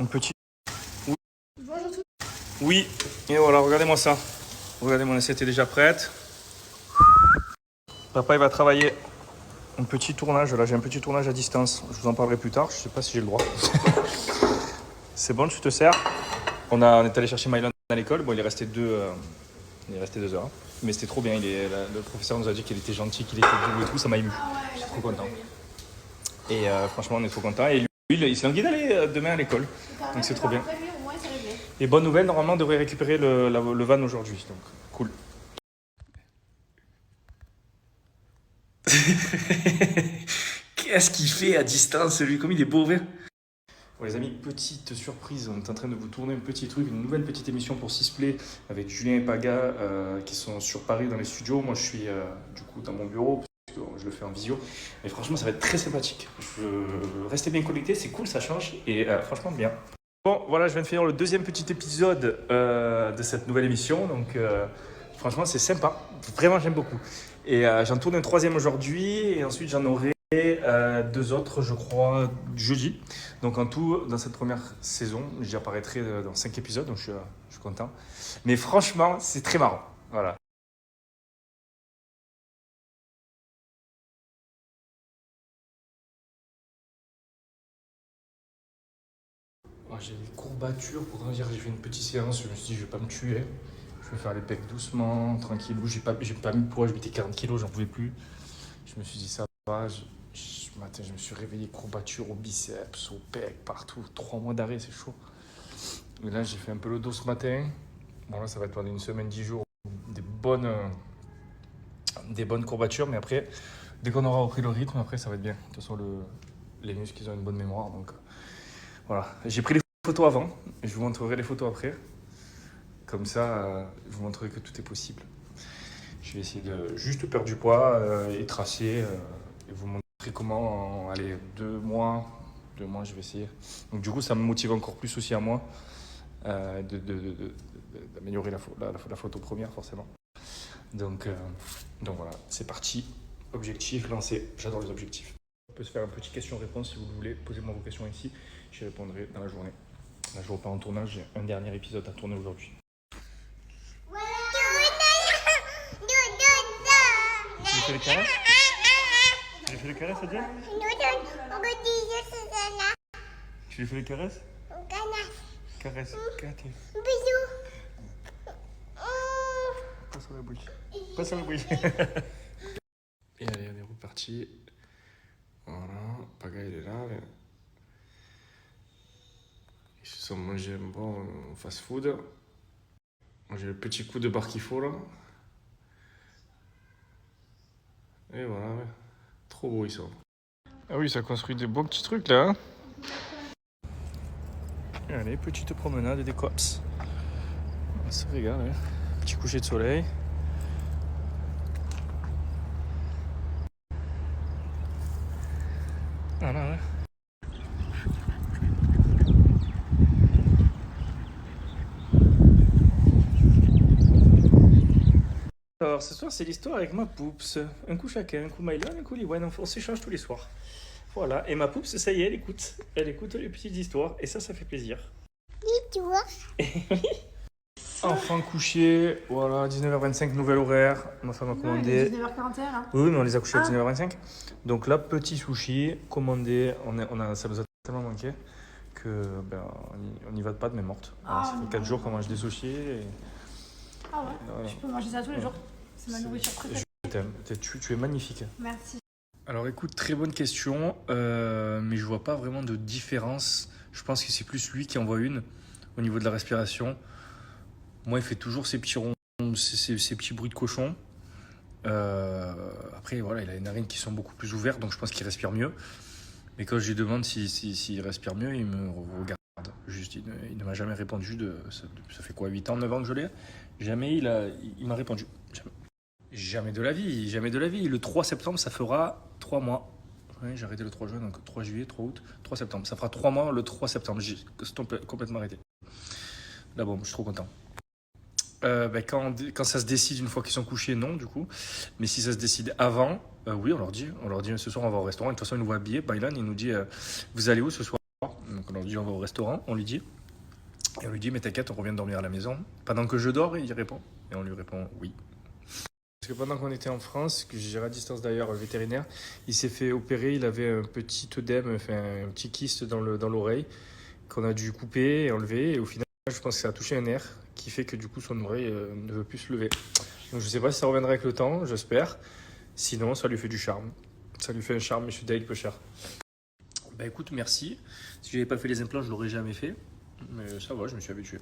un petit... Oui. Bonjour tout. Oui, et voilà, regardez-moi ça. Regardez, mon assiette est déjà prête. Papa, il va travailler un petit tournage. Là, j'ai un petit tournage à distance. Je vous en parlerai plus tard. Je sais pas si j'ai le droit. C'est bon, tu te sers. On est allé chercher Mylon à l'école. Bon, il est resté 2 heures. Mais c'était trop bien. Le professeur nous a dit qu'il était gentil, qu'il était doux et tout. Ça m'a ému. Je suis trop content. Et franchement, on est trop content. Et lui, il s'est envie d'aller demain à l'école. Donc c'est trop bien. Et bonne nouvelle, normalement, on devrait récupérer le van aujourd'hui. Donc cool. Qu'est-ce qu'il fait à distance, lui? Comme il est beau, vrai. Bon, les amis, petite surprise. On est en train de vous tourner un petit truc, une nouvelle petite émission pour Sisplay avec Julien et Paga qui sont sur Paris dans les studios. Moi, je suis du coup dans mon bureau. Je le fais en visio. Mais franchement, ça va être très sympathique. Restez bien connectés, c'est cool, ça change. Et franchement, bien. Bon, voilà, je viens de finir le deuxième petit épisode de cette nouvelle émission. Donc, franchement, c'est sympa. Vraiment, j'aime beaucoup. Et j'en tourne un troisième aujourd'hui. Et ensuite, j'en aurai 2 autres, je crois, jeudi. Donc, en tout, dans cette première saison, j'y apparaîtrai dans 5 épisodes. Donc, je suis content. Mais franchement, c'est très marrant. Voilà. J'ai des courbatures, pourtant hier j'ai fait une petite séance, je me suis dit je vais pas me tuer, je vais faire les pecs doucement, tranquillou, j'ai pas mis de poids, je mettais 40 kilos, j'en pouvais plus. Je me suis dit ça va, ce matin je me suis réveillé, courbatures au biceps, au pec, partout, 3 mois d'arrêt, c'est chaud. Et là j'ai fait un peu le dos ce matin, bon là ça va être pendant une semaine, 10 jours, des bonnes courbatures, mais après, dès qu'on aura repris le rythme, après ça va être bien. De toute façon les muscles ils ont une bonne mémoire, donc voilà. J'ai pris les photos avant, et je vous montrerai les photos après. Comme ça, je vous montrerai que tout est possible. Je vais essayer de juste perdre du poids et tracer et vous montrer comment en 2 mois, je vais essayer. Donc du coup, ça me motive encore plus aussi à moi d'améliorer la photo première forcément. Donc voilà, c'est parti. Objectif lancé. J'adore les objectifs. On peut se faire un petit question-réponse si vous le voulez. Posez-moi vos questions ici. J'y répondrai dans la journée. Là, je repars en tournage. J'ai un dernier épisode à tourner aujourd'hui. Tu lui fais le caresse? Tu lui fais le caresse, Adèle? Tu lui fais le caresse? Caresse. Bisous. Pas sur la bouche. Pas sur la bouche. Et allez, on est reparti. Voilà. Paga, il est là. Ils se sont mangés un bon fast-food. J'ai le petit coup de barre qu'il faut là. Et voilà, ouais. Trop beau ils sont. Ah oui, ça construit des beaux petits trucs là. Hein. Allez, petite promenade des cops. On se régale, hein. Petit coucher de soleil. Voilà, ouais. Alors ce soir c'est l'histoire avec ma poups. Un coup chacun, un coup Mylon, un coup Liwen, on s'échange tous les soirs. Voilà, et ma poups, ça y est, elle écoute les petites histoires, et ça fait plaisir. L'histoire. Enfant couché, voilà, 19h25, nouvel horaire, ma femme a commandé. 19h41 là. Oui, mais on les a couchés à 19h25. Donc là, petit sushi, commandé, ça nous a tellement manqué que on n'y va pas de main morte. Voilà, ça fait 4 jours qu'on mange des sushis. Ah ouais, voilà. je peux manger ça tous les jours. C'est ma nourriture préférée. Je t'aime, tu es magnifique. Merci. Alors écoute, très bonne question, mais je vois pas vraiment de différence. Je pense que c'est plus lui qui en voit une au niveau de la respiration. Moi, il fait toujours ses petits ronds, ses petits bruits de cochon. Après, voilà, il a les narines qui sont beaucoup plus ouvertes, donc je pense qu'il respire mieux. Mais quand je lui demande s'il respire mieux, il me regarde. Juste, il ne m'a jamais répondu. Ça fait quoi, 8 ans, 9 ans que je l'ai? Jamais il m'a répondu. Jamais. Jamais de la vie, jamais de la vie. Le 3 septembre, ça fera 3 mois. Oui, j'ai arrêté le 3 juin, donc 3 juillet, 3 août, 3 septembre. Ça fera 3 mois le 3 septembre. J'ai complètement arrêté. Là, bon, je suis trop content. Quand ça se décide une fois qu'ils sont couchés, non, du coup. Mais si ça se décide avant, oui, on leur dit ce soir, on va au restaurant. De toute façon, ils nous voient habillés. Bailan, il nous dit vous allez où ce soir? Donc on leur dit on va au restaurant, on lui dit. Et on lui dit mais t'inquiète, on revient dormir à la maison. Pendant que je dors, il répond. Et on lui répond oui. Parce que pendant qu'on était en France, que j'ai géré à distance d'ailleurs, le vétérinaire, il s'est fait opérer, il avait un petit œdème, enfin un petit kyste dans l'oreille, qu'on a dû couper et enlever. Et au final, je pense que ça a touché un nerf qui fait que du coup son oreille ne veut plus se lever. Donc je sais pas si ça reviendra avec le temps, j'espère. Sinon, ça lui fait du charme. Ça lui fait un charme, mais je suis d'ailleurs peu cher. Bah écoute, merci. Si j'avais pas fait les implants, je l'aurais jamais fait. Mais ça va, je me suis habitué.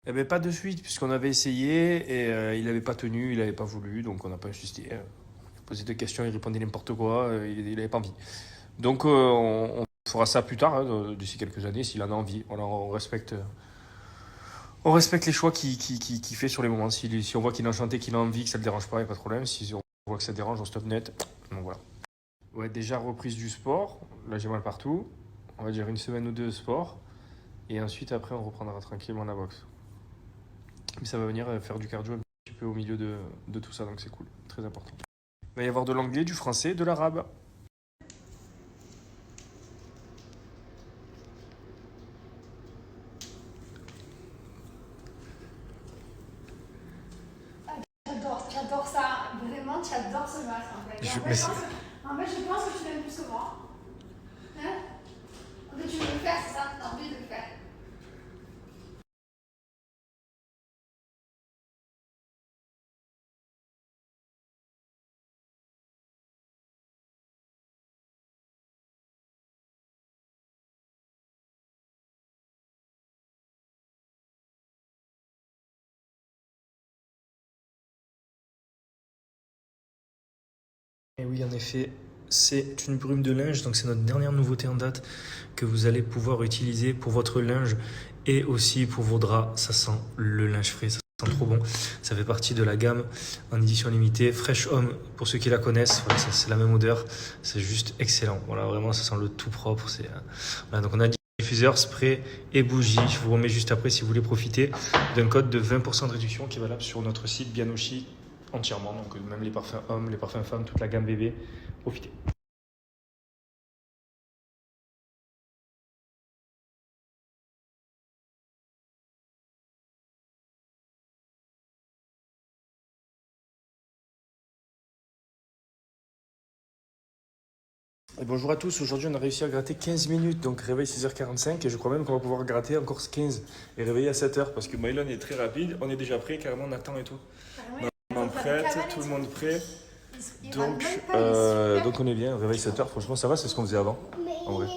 Eh ben, pas de suite, puisqu'on avait essayé et il n'avait pas tenu, il n'avait pas voulu, donc on n'a pas insisté. Il posait des questions, il répondait n'importe quoi, il n'avait pas envie. Donc on fera ça plus tard, hein, d'ici quelques années, s'il en a envie. Voilà, on respecte les choix qu'il fait sur les moments. Si on voit qu'il est enchanté, qu'il a envie, que ça ne le dérange pas, il n'y a pas de problème. Si on voit que ça dérange, on stop net. Donc voilà. Ouais, déjà reprise du sport. Là, j'ai mal partout. On va dire une semaine ou deux de sport. Et ensuite, après, on reprendra tranquillement la boxe. Mais ça va venir faire du cardio un petit peu au milieu de tout ça, donc c'est cool, très important. Il va y avoir de l'anglais, du français, de l'arabe. J'adore ça. Vraiment, tu adores ce match en fait. En fait, je pense que tu l'aimes plus que moi. Hein? En fait, tu veux le faire, c'est ça? T'as envie de le faire. Et oui, en effet, c'est une brume de linge, donc c'est notre dernière nouveauté en date que vous allez pouvoir utiliser pour votre linge et aussi pour vos draps. Ça sent le linge frais, ça sent trop bon. Ça fait partie de la gamme en édition limitée. Fresh Home, pour ceux qui la connaissent, voilà, c'est la même odeur, c'est juste excellent. Voilà, vraiment, ça sent le tout propre. Voilà, donc on a diffuseur, spray et bougie. Je vous remets juste après si vous voulez profiter d'un code de 20% de réduction qui est valable sur notre site Bianoshi entièrement, donc même les parfums hommes, les parfums femmes, toute la gamme bébé, profitez. Et bonjour à tous, aujourd'hui on a réussi à gratter 15 minutes, donc réveil 6h45 et je crois même qu'on va pouvoir gratter encore 15 et réveiller à 7h parce que Mylon est très rapide, on est déjà prêt, carrément on attend et tout. Maman prête, tout le monde prêt. Donc on est bien, réveil 7h, franchement ça va, c'est ce qu'on faisait avant, en vrai.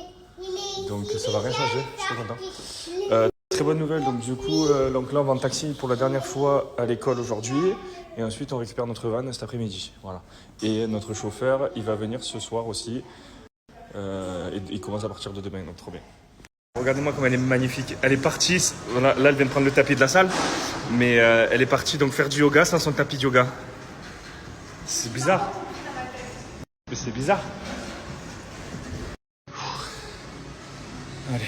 Donc ça va rien changer, je suis content. Très bonne nouvelle, donc du coup, donc là on va en taxi pour la dernière fois à l'école aujourd'hui et ensuite on récupère notre van cet après-midi. Voilà. Et notre chauffeur, il va venir ce soir aussi et il commence à partir de demain, donc trop bien. Regardez-moi comme elle est magnifique. Elle est partie, voilà, là elle vient de prendre le tapis de la salle, mais elle est partie donc faire du yoga sans son tapis de yoga. C'est bizarre. Mais c'est bizarre. Allez.